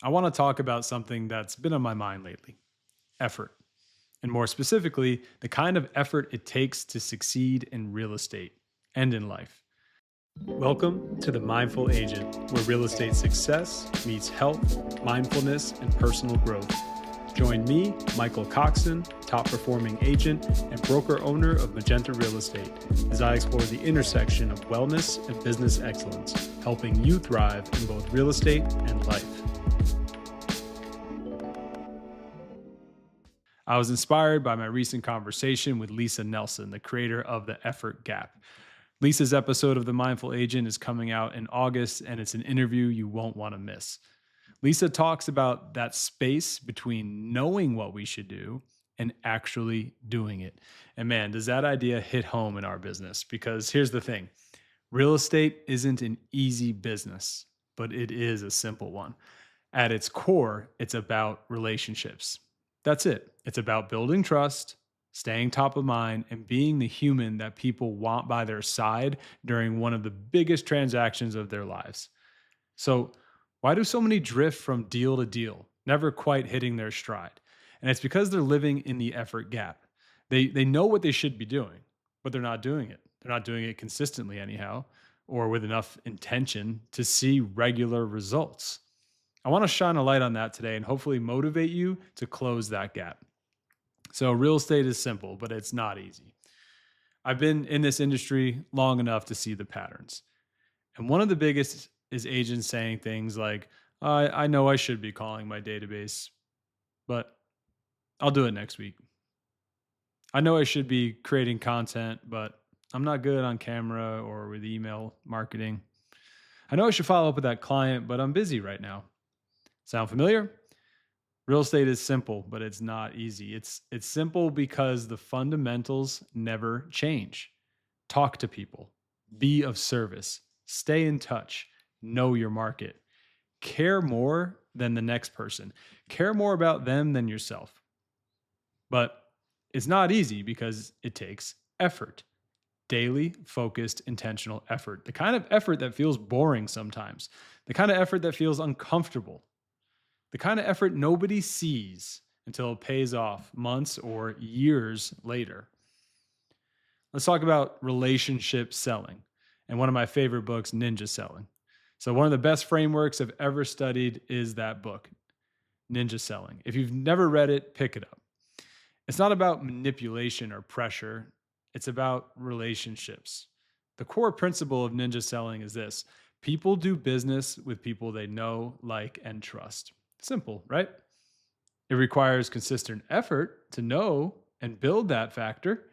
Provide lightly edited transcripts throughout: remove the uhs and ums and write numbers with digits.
I want to talk about something that's been on my mind lately: effort. And more specifically, the kind of effort it takes to succeed in real estate and in life. Welcome to The Mindful Agent, where real estate success meets health, mindfulness, and personal growth. Join me, Michael Coxen, top performing agent and broker owner of Magenta Real Estate, as I explore the intersection of wellness and business excellence, helping you thrive in both real estate and life. I was inspired by my recent conversation with Lisa Nelson, the creator of The Effort Gap. Lisa's episode of The Mindful Agent is coming out in August, and it's an interview you won't want to miss. Lisa talks about that space between knowing what we should do and actually doing it. And man, does that idea hit home in our business? Because here's the thing: real estate isn't an easy business, but it is a simple one. At its core, it's about relationships. That's it. It's about building trust, staying top of mind, and being the human that people want by their side during one of the biggest transactions of their lives. So, why do so many drift from deal to deal, never quite hitting their stride? And it's because they're living in the effort gap. They know what they should be doing, but they're not doing it. They're not doing it consistently, anyhow, or with enough intention to see regular results. I want to shine a light on that today and hopefully motivate you to close that gap. So, real estate is simple, but it's not easy. I've been in this industry long enough to see the patterns. And one of the biggest is agents saying things like, I know I should be calling my database, but I'll do it next week. I know I should be creating content, but I'm not good on camera or with email marketing. I know I should follow up with that client, but I'm busy right now. Sound familiar? Real estate is simple, but it's not easy. It's simple because the fundamentals never change. Talk to people, be of service, stay in touch, know your market, care more than the next person, care more about them than yourself. But it's not easy because it takes effort. Daily, focused, intentional effort. The kind of effort that feels boring sometimes, the kind of effort that feels uncomfortable, the kind of effort nobody sees until it pays off months or years later. Let's talk about relationship selling and one of my favorite books, Ninja Selling. So, one of the best frameworks I've ever studied is that book, Ninja Selling. If you've never read it, pick it up. It's not about manipulation or pressure, it's about relationships. The core principle of Ninja Selling is this: people do business with people they know, like, and trust. Simple, right? It requires consistent effort to know and build that factor.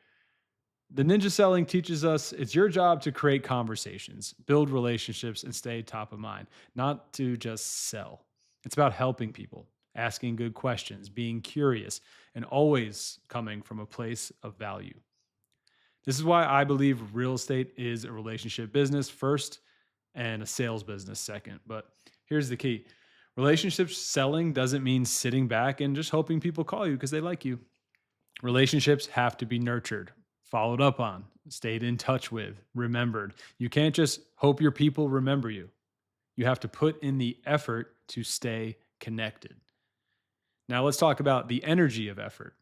The ninja selling teaches us it's your job to create conversations, build relationships, and stay top of mind, not to just sell. It's about helping people, asking good questions, being curious, and always coming from a place of value. This is why I believe real estate is a relationship business first and a sales business second. But here's the key: relationships selling doesn't mean sitting back and just hoping people call you because they like you. Relationships have to be nurtured, followed up on, stayed in touch with, remembered. You can't just hope your people remember you. You have to put in the effort to stay connected. Now, let's talk about the energy of effort.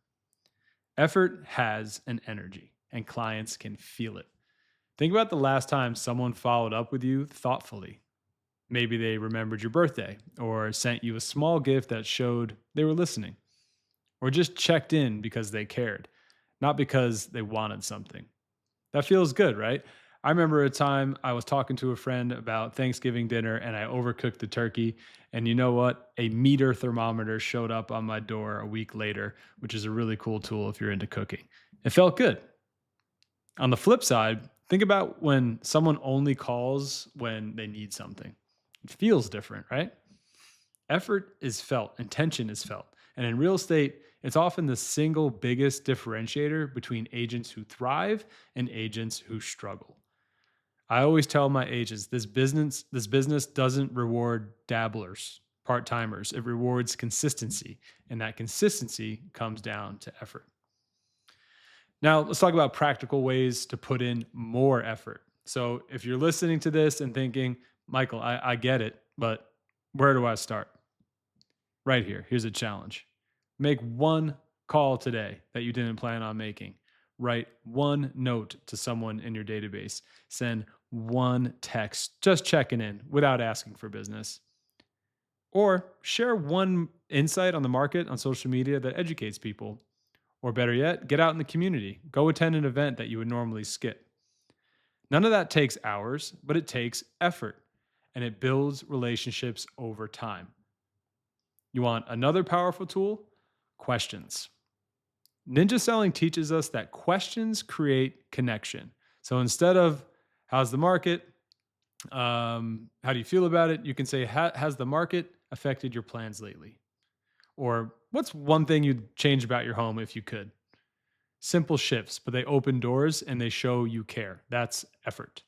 Effort has an energy, and clients can feel it. Think about the last time someone followed up with you thoughtfully. Maybe they remembered your birthday or sent you a small gift that showed they were listening, or just checked in because they cared, not because they wanted something. That feels good, right? I remember a time I was talking to a friend about Thanksgiving dinner and I overcooked the turkey. And you know what? A meter thermometer showed up on my door a week later, which is a really cool tool if you're into cooking. It felt good. On the flip side, think about when someone only calls when they need something. It feels different, right? Effort is felt, intention is felt. And in real estate, it's often the single biggest differentiator between agents who thrive and agents who struggle. I always tell my agents this business doesn't reward dabblers, part-timers. It rewards consistency, and that consistency comes down to effort. Now, let's talk about practical ways to put in more effort. So, if you're listening to this and thinking, Michael, I get it, but where do I start? Right here, here's a challenge. Make one call today that you didn't plan on making. Write one note to someone in your database. Send one text, just checking in without asking for business. Or share one insight on the market on social media that educates people. Or better yet, get out in the community. Go attend an event that you would normally skip. None of that takes hours, but it takes effort and it builds relationships over time. You want another powerful tool? Questions. Ninja selling teaches us that questions create connection. So instead of how's the market, how do you feel about it? You can say, has the market affected your plans lately? Or what's one thing you'd change about your home if you could? Simple shifts, but they open doors and they show you care. That's effort.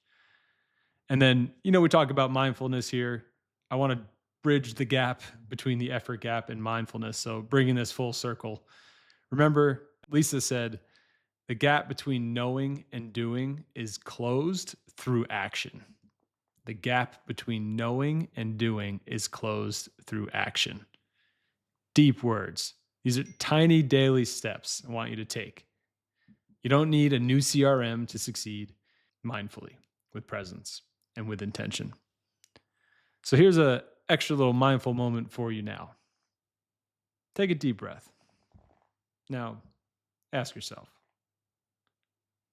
And then, we talk about mindfulness here. I want to bridge the gap between the effort gap and mindfulness. So bringing this full circle. Remember, Lisa said, the gap between knowing and doing is closed through action. The gap between knowing and doing is closed through action. Deep words. These are tiny daily steps I want you to take. You don't need a new CRM to succeed mindfully, with presence and with intention. So here's an extra little mindful moment for you now. Take a deep breath. Now, ask yourself,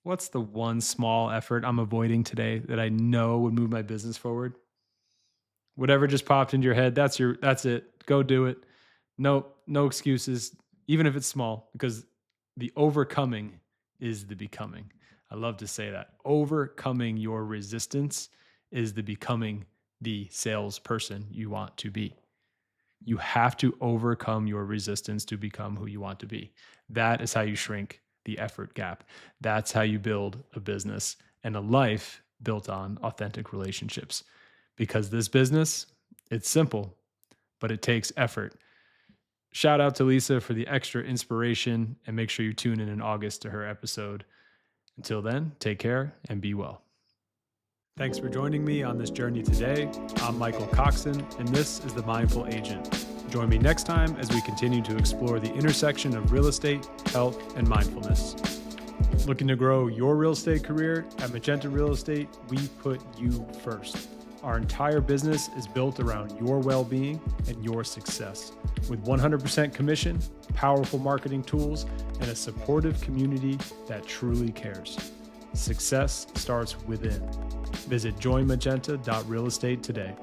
what's the one small effort I'm avoiding today that I know would move my business forward? Whatever just popped into your head, that's it. Go do it. No excuses, even if it's small, because the overcoming is the becoming. I love to say that. Overcoming your resistance is the becoming the salesperson you want to be. You have to overcome your resistance to become who you want to be. That is how you shrink the effort gap. That's how you build a business and a life built on authentic relationships. Because this business, it's simple, but it takes effort. Shout out to Lisa for the extra inspiration, and make sure you tune in August to her episode. Until then, take care and be well. Thanks for joining me on this journey today. I'm Michael Coxen, and this is The Mindful Agent. Join me next time as we continue to explore the intersection of real estate, health, and mindfulness. Looking to grow your real estate career? At Magenta Real Estate, we put you first. Our entire business is built around your well-being and your success. With 100% commission, powerful marketing tools, and a supportive community that truly cares. Success starts within. Visit joinmagenta.realestate today.